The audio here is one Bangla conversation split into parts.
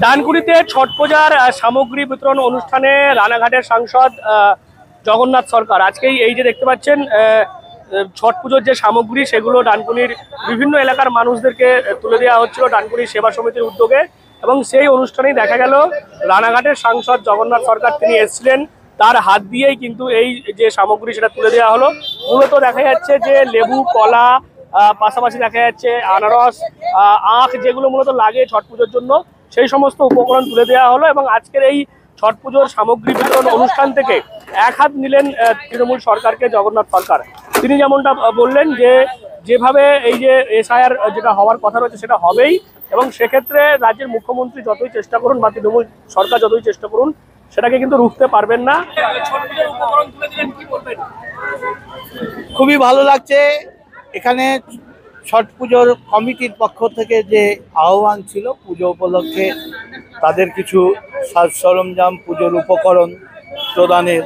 ডানকুনিতে ছট পূজার সামগ্রী বিতরণ অনুষ্ঠানে রানাঘাটের সাংসদ জগন্নাথ সরকার আজকেই এই যে দেখতে পাচ্ছেন ছট পুজোর যে সামগ্রী সেগুলো ডানকুনির বিভিন্ন এলাকার মানুষদেরকে তুলে দেওয়া হচ্ছিল ডানকুনির সেবা সমিতির উদ্যোগে। এবং সেই অনুষ্ঠানেই দেখা গেল রানাঘাটের সাংসদ জগন্নাথ সরকার তিনি এসেছিলেন, তার হাত দিয়েই কিন্তু এই যে সামগ্রী সেটা তুলে দেওয়া হলো। মূলত দেখা যাচ্ছে যে লেবু, কলা, পাশাপাশি দেখা যাচ্ছে আনারস, আখ, যেগুলো মূলত লাগে ছট পুজোর জন্য, সেই সমস্ত উপকরণ তুলে দেওয়া হলো। এবং আজকের এই ছট পুজোর সামগ্রী বিতরণ অনুষ্ঠান থেকে এক হাত নিলেন তৃণমূল সরকারকে জগন্নাথ সরকার। তিনি যেমনটা বললেন যে যেভাবে এই যে এসআইআর যেটা হওয়ার কথা রয়েছে সেটা হবেই, এবং সেক্ষেত্রে রাজ্যের মুখ্যমন্ত্রী যতই চেষ্টা করুন বা তৃণমূল সরকার যতই চেষ্টা করুন সেটাকে কিন্তু রুখতে পারবেন না। খুবই ভালো লাগছে। এখানে ছট পুজোর কমিটির পক্ষ থেকে যে আহ্বান ছিল পুজো উপলক্ষে তাদের কিছু সাজ সরঞ্জাম, পুজোর উপকরণ প্রদানের,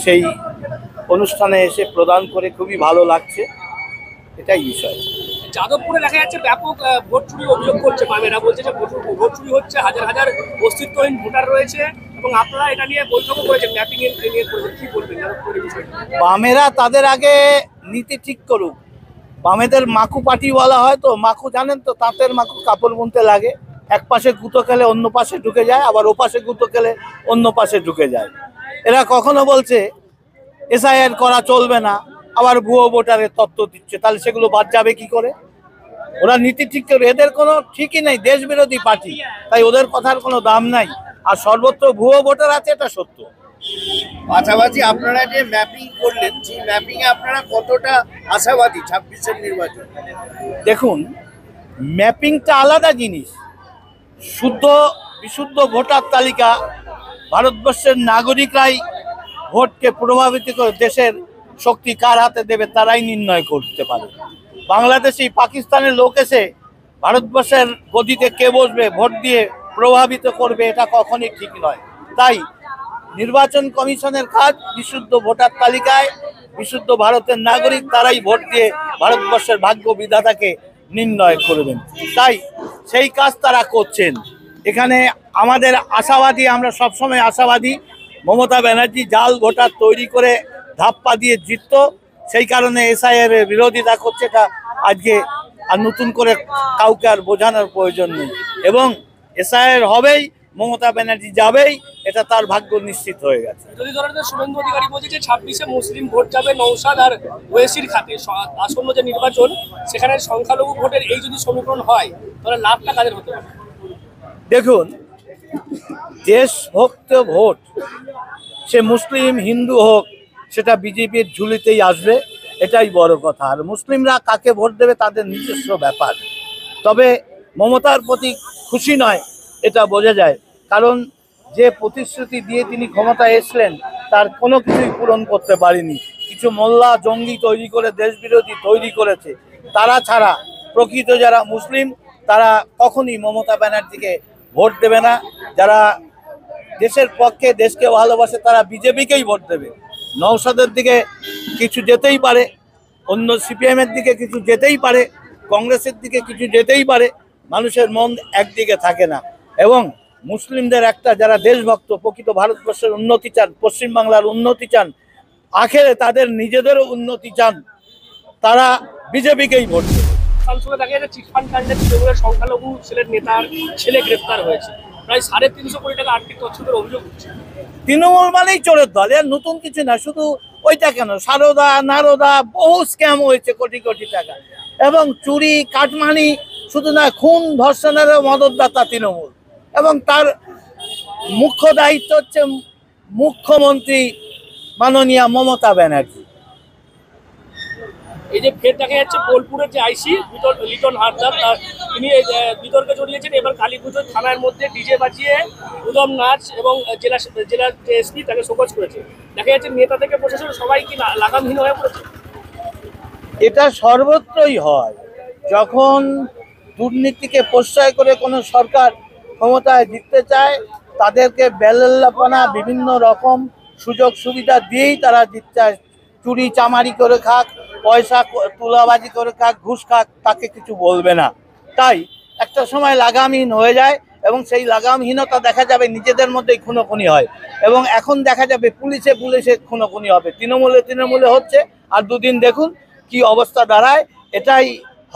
সেই অনুষ্ঠানে এসে প্রদান করে খুবই ভালো লাগছে, এটাই বিষয়। যাদবপুরে দেখা যাচ্ছে ব্যাপক ভোট চুরি অভিযোগ করছে বামেরা, বলছে যে ভোট চুরি হচ্ছে, হাজার হাজার অস্তিত্বহীন ভোটার রয়েছে, এবং আপনারা এটা নিয়ে বৈঠকও করেছেন, ম্যাপিং এর নিয়ে করেছেন, কি বলবেন যাদবপুরের বিষয়টা? বামেরা তাদের আগে নীতি ঠিক করুক। বামেদের মাকু পার্টি বলা হয়, তো মাকু জানেন তো, তাঁতের মাকু কাপড় বুনতে লাগে, এক পাশে গুঁতো খেলে অন্য পাশে ঢুকে যায়, আবার ও পাশে গুঁতো খেলে অন্য পাশে ঢুকে যায়। এরা কখনো বলছে এসআইআর করা চলবে না, আবার ভুয়ো ভোটারের তথ্য দিচ্ছে, তাহলে সেগুলো বাদ যাবে কি করে? ওরা নীতি ঠিক করে, এদের কোনো ঠিকই নেই, দেশ বিরোধী পার্টি, তাই ওদের কথার কোনো দাম নাই। আর সর্বত্র ভুয়ো ভোটার আছে, এটা সত্য। পাশাপাশি আপনারা যে ম্যাপিং করলেন, সেই ম্যাপিং এ আপনারা কতটা আশাবাদী 26-এর নির্বাচন? দেখুন, ম্যাপিংটা আলাদা জিনিস। শুদ্ধ বিশুদ্ধ ভোটার তালিকা ভারতবর্ষের নাগরিকরাই ভোটকে প্রভাবিত করে দেশের শক্তি কার হাতে দেবে তারাই নির্ণয় করতে পারে। বাংলাদেশি পাকিস্তানের লোক এসে ভারতবর্ষের গদিতে কে বসবে ভোট দিয়ে প্রভাবিত করবে, এটা কখনই ঠিক নয়। তাই নির্বাচন কমিশনের কাজ বিশুদ্ধ ভোটার তালিকায় বিশুদ্ধ ভারতের নাগরিক তারাই ভোট দিয়ে ভারতবর্ষের ভাগ্য বিধাতাকে নির্ণয় করবেন। তাই সেই কাজ তারা করছেন। এখানে আমাদের আশাবাদী, আমরা সবসময় আশাবাদী মমতা ব্যানার্জি জাল ভোটার তৈরি করে ধাপ্পা দিয়ে জিতত, সেই কারণে এসআইআর এর বিরোধিতা করছে। এটা আজকে আর নতুন করে কাউকে আর বোঝানোর প্রয়োজন নেই, এবং এসআইআর হবেই, মমতা ব্যানার্জি যাবেই, এটা তার ভাগ্য নিশ্চিত হয়ে গেছে। বিরোধী দলের শুভেন্দু অধিকারী বলছে যে 26-এ মুসলিম ভোট যাবে নওশাদ আর ওয়েসির খাতে, আসন্ন যে নির্বাচন সেখানে সংখ্যালঘু ভোটের এই যদি সমীকরণ হয় তাহলে লাভটা কাদের হতে পারে? দেখুন, দেশভক্ত ভোট, সে মুসলিম হিন্দু হোক, সেটা বিজেপির ঝুলিতেই আসবে, এটাই বড় কথা। আর মুসলিমরা কাকে ভোট দেবে তাদের নিজস্ব ব্যাপার। তবে মমতার প্রতি খুশি নয় এটা বোঝা যায়, কারণ যে প্রতিশ্রুতি দিয়ে তিনি ক্ষমতায় এসলেন তার কোনো কিছুই পূরণ করতে পারেনি। কিছু মোল্লা জঙ্গি তৈরি করে দেশ বিরোধী তৈরি করেছে, তারা ছাড়া প্রকৃত যারা মুসলিম তারা কখনই মমতা ব্যানার্জিকে ভোট দেবে না। যারা দেশের পক্ষে, দেশকে ভালোবাসে, তারা বিজেপিকেই ভোট দেবে। নওশাদের দিকে কিছু যেতেই পারে, অন্য সিপিএমের দিকে কিছু যেতেই পারে, কংগ্রেসের দিকে কিছু যেতেই পারে, মানুষের মন একদিকে থাকে না। এবং মুসলিমদের একটা, যারা দেশভক্ত, প্রকৃত ভারতবর্ষের উন্নতি চান, পশ্চিমবাংলার উন্নতি চান, আখেরে তাদের নিজেদেরও উন্নতি চান, তারা বিজেপিকেই ভোট দেবে। আসানসোলে দেখা যাচ্ছে চিটফান্ড কাণ্ডে তৃণমূলের সংখ্যালঘু ছেলের নেতার ছেলে গ্রেফতার হয়েছে, প্রায় 350 কোটি টাকা আর্থিক তছরুপের অভিযোগ হচ্ছে। তৃণমূল মানেই চোরের দল, এর নতুন কিছু না। শুধু ওইটা কেন, সারদা নারদা বহু স্ক্যাম হয়েছে কোটি কোটি টাকা, এবং চুরি কাটমানি শুধু না, খুন ধর্ষণেরও মদতদাতা তৃণমূল। এবং তার মুখ্য দায়িত্ব হচ্ছে মুখ্যমন্ত্রী মাননীয়া মমতা ব্যানার্জি। এই যে ফের দেখা যাচ্ছে বোলপুরের যে আইসি লিটন হারদার, তিনি বিতর্কে জড়িয়েছেন। এবার কালী পুজোর থানার মধ্যে ডিজে বাজিয়ে উদম নাচ এবং জেলার যে এসপি তাকে শোকজ করেছে। দেখা যাচ্ছে নেতা থেকে প্রশাসন সবাই কি লাগামহীন হয়ে পড়েছে। এটা সর্বত্রই হয়, যখন দুর্নীতিকে প্রশ্রয় করে কোনো সরকার ক্ষমতায় জিততে চায়, তাদেরকে বেলল্লাপনা বিভিন্ন রকম সুযোগ সুবিধা দিয়েই তারা জিততে চায়। চুরি চামারি করে খাক, পয়সা তোলাবাজি করে খাক, ঘুষ খাক, তাকে কিছু বলবে না। তাই একটা সময় লাগামহীন হয়ে যায় এবং সেই লাগামহীনতা দেখা যাবে নিজেদের মধ্যেই খুনোখুনি হয় এবং এখন দেখা যাবে পুলিশে পুলিশে খুনোখুনি হবে, তৃণমূলে হচ্ছে। আর দুদিন দেখুন কি অবস্থা দাঁড়ায়, এটাই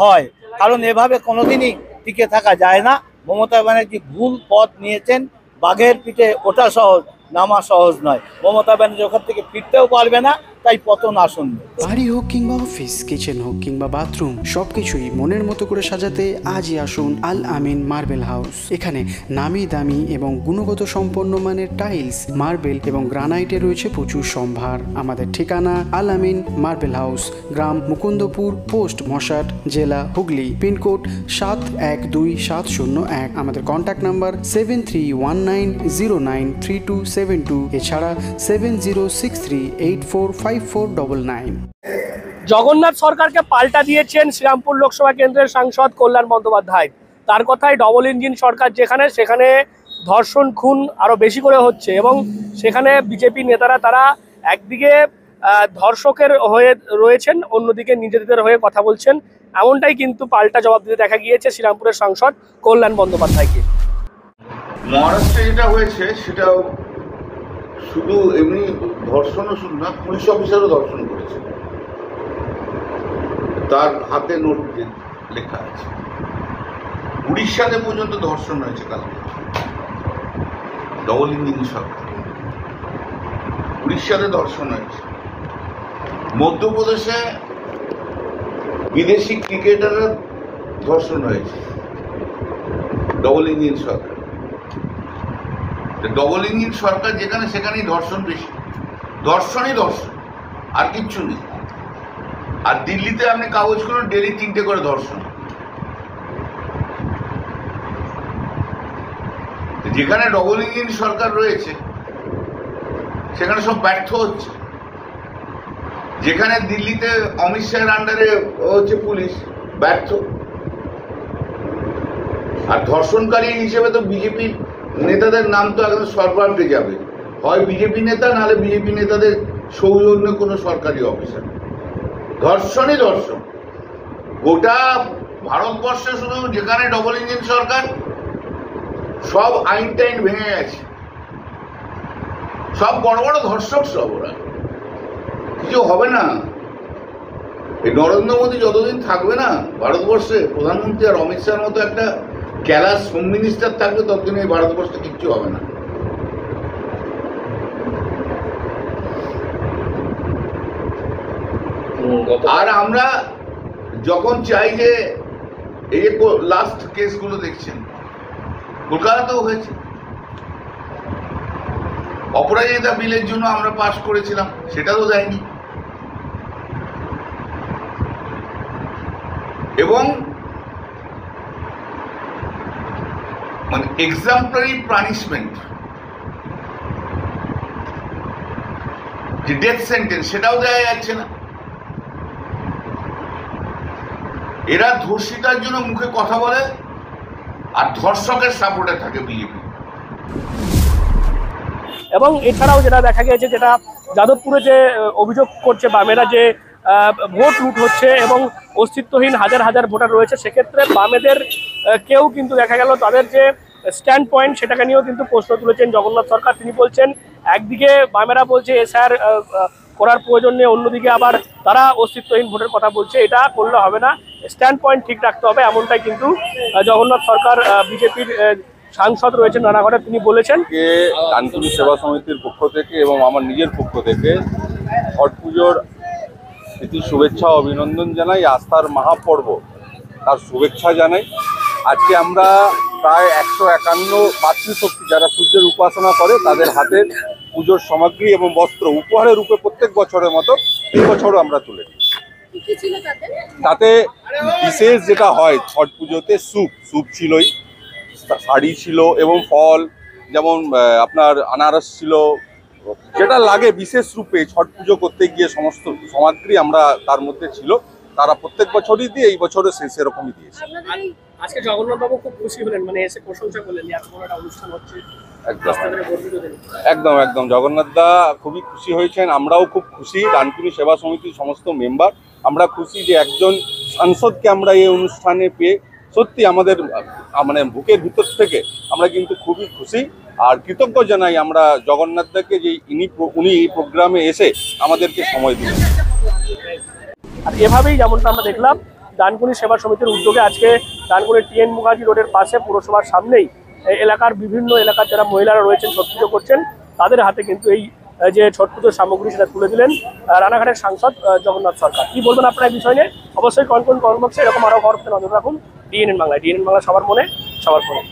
হয়। কারণ এভাবে কোনোদিনই টিকে থাকা যায় না। মমতা ব্যানার্জি ভুল পথ নিয়েছেন, বাঘের পিঠে ওঠা সহজ, নামা সহজ নয়। মমতা ব্যানার্জি ওখান থেকে ফিরতেও পারবে না, তাই পতন আসন্ন। বাড়ি হোক কিংবা অফিস, কিচেন হোক কিংবা বাথরুম, সবকিছুই মনের মতো করে সাজাতে আজই আসুন আল আমিন মার্বেল হাউস। এখানে নামি দামি এবং গুণগত সম্পন্ন মানের টাইলস, মার্বেল এবং গ্রানাইটে রয়েছে প্রচুর সম্ভার। আমাদের ঠিকানা আল আমিন মার্বেল হাউস, গ্রাম মুকুন্দপুর, পোস্ট মশাট, জেলা হুগলি, পিনকোড 712701। আমাদের কন্ট্যাক্ট নাম্বার 7319093272, এছাড়া 7063845499। জগন্নাথ সরকারকে পাল্টা দিয়েছেন শ্রীরামপুর লোকসভা কেন্দ্রের সাংসদ কল্যাণ বন্দ্যোপাধ্যায়। তার কথায় ডবল ইঞ্জিন সরকার সেখানে ধর্ষণ খুন আরো বেশি করে হচ্ছে এবং সেখানে বিজেপি নেতারা তারা একদিকে ধর্ষকের হয়ে রয়েছেন, অন্যদিকে নিজেদের হয়ে কথা বলছেন। এমনটাই কিন্তু পাল্টা জবাব দিতে দেখা গিয়েছে শ্রীরামপুরের সাংসদ কল্যাণ বন্দ্যোপাধ্যায়কে। মহারাষ্ট্রে যেটা হয়েছে সেটাও শুধু এমনি ধর্ষণও শুধু না, পুলিশ অফিসারও ধর্ষণ করেছে, তার হাতে নোট লেখা আছে। উড়িষ্যাতে পর্যন্ত ধর্ষণ হয়েছে কালকে, ডবল ইঞ্জিন সরকার। উড়িষ্যাতে ধর্ষণ হয়েছে। মধ্যপ্রদেশে বিদেশি ক্রিকেটাররা ধর্ষণ হয়েছে, ডবল ইঞ্জিন সরকার। ডবল ইঞ্জিন সরকার যেখানে সেখানেই ধর্ষণ বেশি, ধর্ষণই ধর্ষণ, আর কিচ্ছু নেই। আর দিল্লিতে আপনি কাগজ করুন, ডেলি 3টে করে ধর্ষণ। যেখানে ডবল ইঞ্জিন সরকার রয়েছে সেখানে সব ব্যর্থ হচ্ছে। যেখানে দিল্লিতে অমিত শাহের আন্ডারে হচ্ছে পুলিশ, ব্যর্থ। আর ধর্ষণকারী হিসেবে তো বিজেপির নেতাদের নাম তো একদম সর্বাগ্রে যাবে, হয় বিজেপি নেতা, নাহলে বিজেপি নেতাদের সৌজন্য কোনো সরকারি অফিসার। ধর্ষণই ধর্ষণ। গোটা ভারতবর্ষে শুধু যেখানে ডবল ইঞ্জিন সরকার, সব আইন টাইন ভেঙে গেছে, সব বড় বড় ধর্ষক, সব ওরা। কিছু হবে না। এই নরেন্দ্র মোদী যতদিন থাকবে না ভারতবর্ষে প্রধানমন্ত্রী, আর অমিত শাহর মতো একটা ক্যালাস হোম মিনিস্টার থাকবে, ততদিন এই ভারতবর্ষে কিচ্ছু হবে না। আর আমরা যখন চাই যে এই যে লাস্ট কেসগুলো দেখছেন, কলকাতাতেও হয়েছে, অপরাজিতা বিলের জন্য আমরা পাশ করেছিলাম, সেটা তো দেয়নি। এবং মানে এক্সাম্পলারি পানিশমেন্ট, যে ডেথ সেন্টেন্স, সেটাও দেওয়া যাচ্ছে না। এরা ধর্ষিতার জন্য মুখে কথা বলে আর ধর্ষকের সাপোর্টে থাকে বিজেপি। এবং এছাড়াও যেটা দেখা গেছে, যেটা যাদবপুরে যে অভিযোগ করছে বামেরা, যে ভোট লুট হচ্ছে এবং অস্তিত্বহীন হাজার হাজার ভোটার রয়েছে, সেক্ষেত্রে বামেদের কেউ কিন্তু দেখা গেল তাদের যে স্ট্যান্ড পয়েন্ট সেটাকে নিয়েও কিন্তু প্রশ্ন তুলেছেন জগন্নাথ সরকার। তিনি বলছেন একদিকে বামেরা বলছে এসআর করার প্রয়োজন নেই, অন্যদিকে আবার তারা অস্তিত্বহীন ভোটের কথা বলছে। এটা করলে হবে না, স্ট্যান্ড পয়েন্ট ঠিক রাখতে হবে, এমনটাই কিন্তু জগন্নাথ সরকার বিজেপির সাংসদ রয়েছেন রানাঘাটে, তিনি বলেছেন। ডানকুনি সেবা সমিতির পক্ষ থেকে এবং আমার নিজের পক্ষ থেকে ছট পুজোর প্রীতি শুভেচ্ছা অভিনন্দন জানাই। আস্থার মহাপর্ব, তার শুভেচ্ছা জানাই। আজকে আমরা প্রায় 151 মাতৃশক্তি যারা সূর্যের উপাসনা করে তাদের হাতের পুজোর সামগ্রী এবং বস্ত্র উপহারের রূপে প্রত্যেক বছরের মতো এই বছরও আমরা তুলে দিই। তাতে বিশেষ যেটা হয় ছট পুজোতে স্যুপ ছিলই, শাড়ি ছিল এবং ফল, যেমন আপনার আনারস ছিল, যেটা লাগে বিশেষ রূপে ছট পুজো করতে গিয়ে সমস্ত সামগ্রী আমরা তার মধ্যে ছিল। তারা প্রত্যেক বছরই দিয়ে, এই বছরও সেরকমই দিয়েছে। আজকে জগন্নাথ বাবু খুব খুশি হলেন, মানে এসে প্রশংসা করলেন, এত বড় একটা অনুষ্ঠান হচ্ছে। একদম জগন্নাথ দা খুবই খুশি হয়েছেন, আমরাও খুব খুশি। ডানকুনি সেবা সমিতির সমস্ত মেম্বার আমরা খুশি যে একজন সাংসদকে আমরা এই অনুষ্ঠানে পেয়ে সত্যি আমাদের মানে বুকের ভিতর থেকে আমরা কিন্তু খুবই খুশি আর কৃতজ্ঞ জানাই আমরা জগন্নাথ দাকে যে উনি এই প্রোগ্রামে এসে আমাদেরকে সময় দিলেন। আর এভাবেই যেমনটা আমরা দেখলাম ডানকুনি সেবা সমিতির উদ্যোগে আজকে ডানকুনি টিএন মুখার্জি রোডের পাশে পুরসভার সামনেই এলাকার বিভিন্ন এলাকার যারা মহিলারা রয়েছেন ছট পুজো করছেন তাদের হাতে কিন্তু এই যে ছট পুজোর সামগ্রী সেটা তুলে দিলেন রানাঘাটের সাংসদ জগন্নাথ সরকার। কি বলবেন আপনারা এই বিষয় নিয়ে? অবশ্যই কোন কর্মবক্সে এরকম আরো খবর নজর রাখুন ডিএনএন বাংলা সবার মনে সবার ফোনে।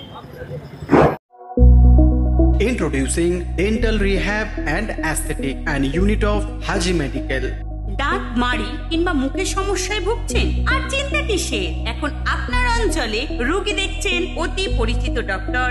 Introducing Dental Rehab and Aesthetic and Unit of Haji Medical. দাঁত মাড়ি কিংবা মুখের সমস্যায় ভুগছেন? আর চিন্তা কিসের? এখন আপনার অঞ্চলে রোগী দেখছেন অতি পরিচিত ডক্টর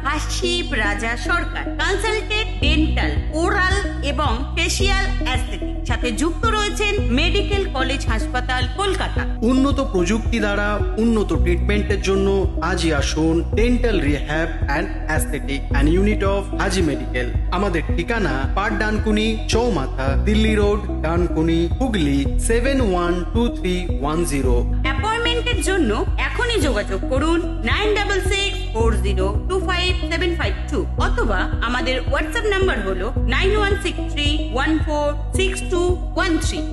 হাসিব রাজা সরকার। কনসালটেন্ট ডেন্টাল, ওরাল এবং ফেসিয়াল অ্যাস্থেটিক সাথে যুক্ত রয়েছেন মেডিকেল কলেজ হাসপাতাল কলকাতা। উন্নত প্রযুক্তি দ্বারা উন্নত ট্রিটমেন্টের জন্য আজই আসুন dental rehab and aesthetic and unit of Haji medical. আমাদের ঠিকানা পাট ডানকুনি চৌমাথা, দিল্লি রোড, ডানকুনি, হুগলি 712310। অ্যাপয়েন্টমেন্টের জন্য এখনই যোগাযোগ করুন 9640257752 অথবা আমাদের হোয়াটসঅ্যাপ নাম্বার হলো 9163146213।